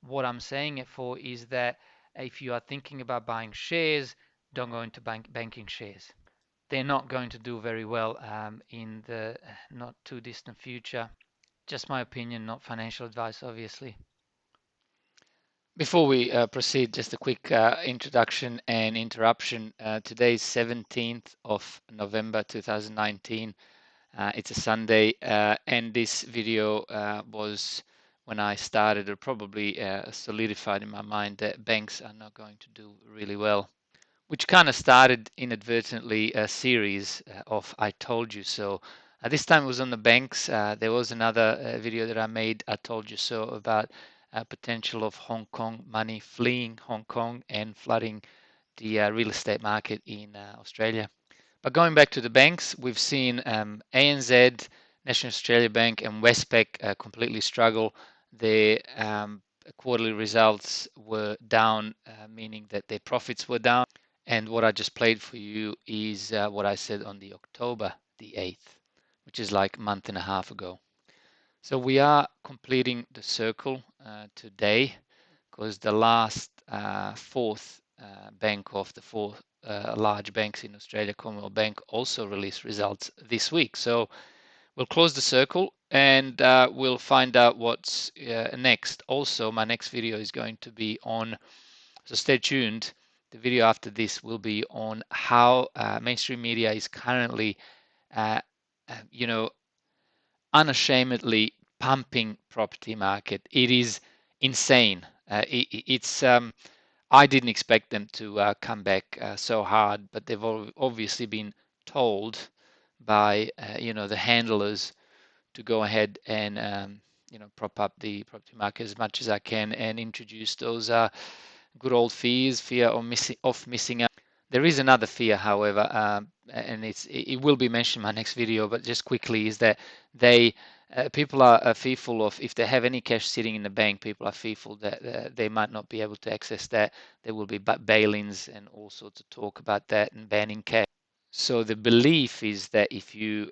What I'm saying it for is that if you are thinking about buying shares, don't go into banking shares. They're not going to do very well in the not too distant future. Just my opinion, not financial advice, obviously. Before we proceed, just a quick introduction and interruption. Today is 17th of November 2019. It's a Sunday, and this video was when I started, or probably solidified in my mind that banks are not going to do really well, which kind of started inadvertently a series of I Told You So. This time it was on the banks. There was another video that I made, I Told You So, about potential of Hong Kong money fleeing Hong Kong and flooding the real estate market in Australia. But going back to the banks, we've seen ANZ, National Australia Bank, and Westpac completely struggle. Their quarterly results were down, meaning that their profits were down. And what I just played for you is what I said on the October the 8th, which is like a month and a half ago. So we are completing the circle today because the last fourth bank of the four large banks in Australia, Commonwealth Bank, also released results this week. So we'll close the circle and we'll find out what's next. Also, my next video is going to be on, so stay tuned. The video after this will be on how mainstream media is currently, uh, you know, unashamedly pumping property market. It is insane. It's I didn't expect them to come back so hard, but they've obviously been told by the handlers to go ahead and prop up the property market as much as I can and introduce those good old fears, fear of missing out. There is another fear, however, and it will be mentioned in my next video, but just quickly is that they people are fearful of, if they have any cash sitting in the bank, people are fearful that they might not be able to access that. There will be bail-ins and all sorts of talk about that and banning cash. So the belief is that if you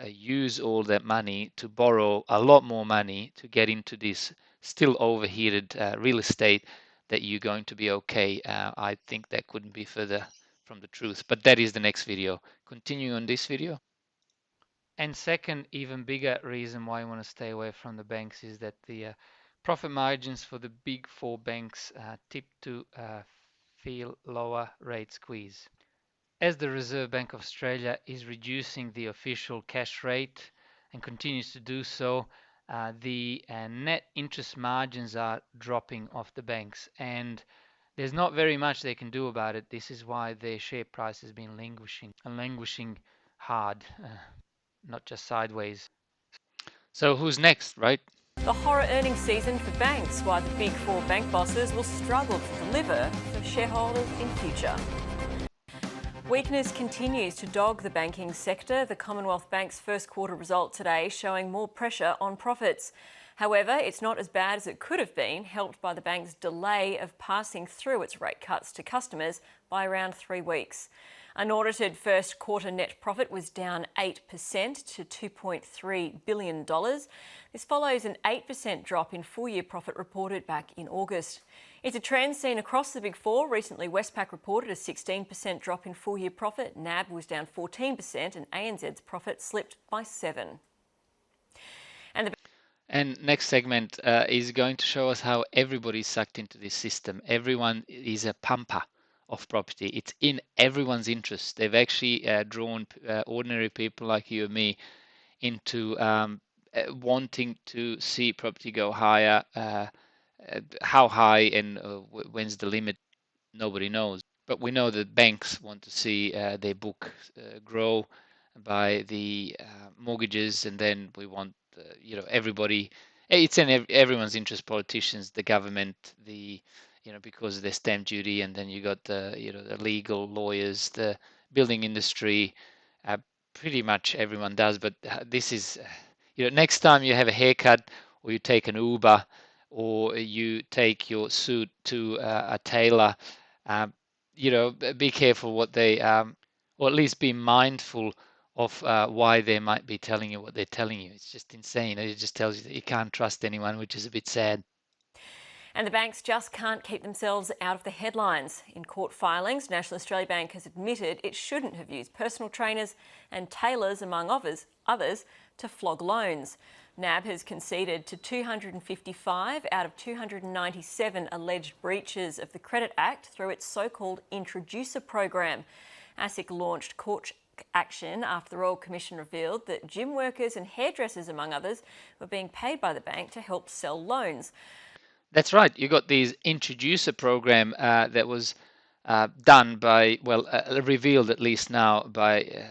use all that money to borrow a lot more money to get into this still overheated real estate, that you're going to be okay. I think that couldn't be further from the truth. But that is the next video. Continuing on this video. And second, even bigger reason why you want to stay away from the banks is that the profit margins for the big four banks tip to feel lower rate squeeze. As the Reserve Bank of Australia is reducing the official cash rate and continues to do so, the net interest margins are dropping off the banks, and there's not very much they can do about it. This is why their share price has been languishing and languishing hard, not just sideways. So who's next, right? The horror earnings season for banks, why the big four bank bosses will struggle to deliver for shareholders in future. Weakness continues to dog the banking sector. The Commonwealth Bank's first quarter result today showing more pressure on profits. However, it's not as bad as it could have been, helped by the bank's delay of passing through its rate cuts to customers by around 3 weeks. Unaudited first quarter net profit was down 8% to $2.3 billion. This follows an 8% drop in full-year profit reported back in August. It's a trend seen across the Big Four. Recently, Westpac reported a 16% drop in full-year profit, NAB was down 14% and ANZ's profit slipped by 7%. And next segment is going to show us how everybody's sucked into this system. Everyone is a pumper of property. It's in everyone's interest. They've actually drawn ordinary people like you and me into wanting to see property go higher. How high and when's the limit, nobody knows. But we know that banks want to see their book grow by the mortgages, and then we want everybody. It's in everyone's interest, politicians, the government, because of their stamp duty, and then you got the legal lawyers, the building industry. Pretty much everyone does, but this is next time you have a haircut, or you take an Uber, or you take your suit to a tailor, um, be careful what they, or at least be mindful of why they might be telling you what they're telling you. It's just insane. It just tells you that you can't trust anyone, which is a bit sad. And the banks just can't keep themselves out of the headlines. In court filings, National Australia Bank has admitted it shouldn't have used personal trainers and tailors, among others, to flog loans. NAB has conceded to 255 out of 297 alleged breaches of the Credit Act through its so-called introducer program. ASIC launched court action after the Royal Commission revealed that gym workers and hairdressers, among others, were being paid by the bank to help sell loans. That's right. You got this introducer program that was done by, revealed at least now by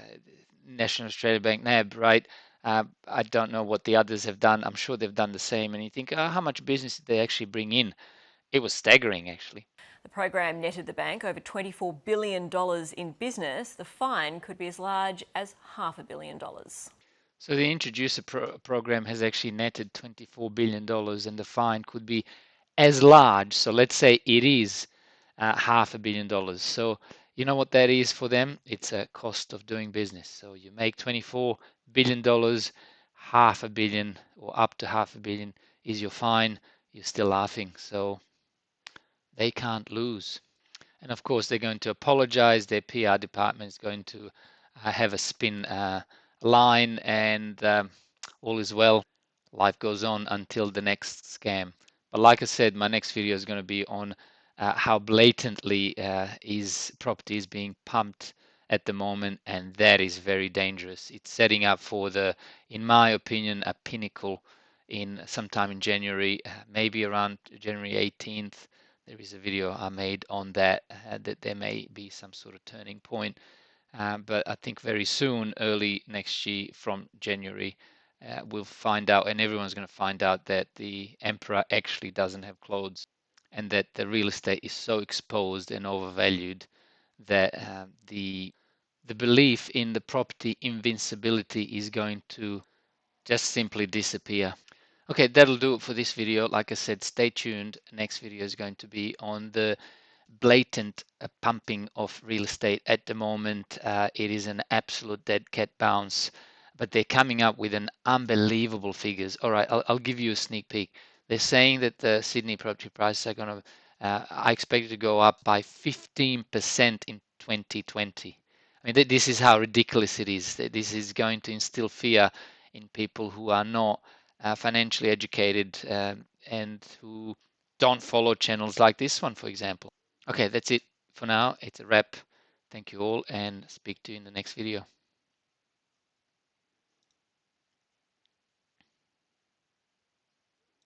National Australia Bank NAB, right? I don't know what the others have done. I'm sure they've done the same. And you think, how much business did they actually bring in? It was staggering, actually. The program netted the bank over $24 billion in business. The fine could be as large as $500 million. So the introducer program has actually netted $24 billion, and the fine could be as large. So let's say it is $500 million. So you know what that is for them? It's a cost of doing business. So you make $24 billion, $500 million or up to $500 million is your fine. You're still laughing. So they can't lose. And of course, they're going to apologize. Their PR department is going to have a spin line, and all is well. Life goes on until the next scam. But like I said, my next video is going to be on how blatantly property is being pumped at the moment, and that is very dangerous. It's setting up for in my opinion, a pinnacle in sometime in January, maybe around January 18th. There is a video I made on that, that there may be some sort of turning point. But I think very soon, early next year from January, we'll find out, and everyone's going to find out that the emperor actually doesn't have clothes, and that the real estate is so exposed and overvalued that the belief in the property invincibility is going to just simply disappear. Okay, that'll do it for this video. Like I said, stay tuned. Next video is going to be on the blatant pumping of real estate at the moment. It is an absolute dead cat bounce, but they're coming up with an unbelievable figures. All right, I'll give you a sneak peek. They're saying that the Sydney property prices are going to, I expect it to go up by 15% in 2020. I mean, this is how ridiculous it is. This is going to instill fear in people who are not financially educated and who don't follow channels like this one, for example. Okay, that's it for now. It's a wrap. Thank you all, and speak to you in the next video.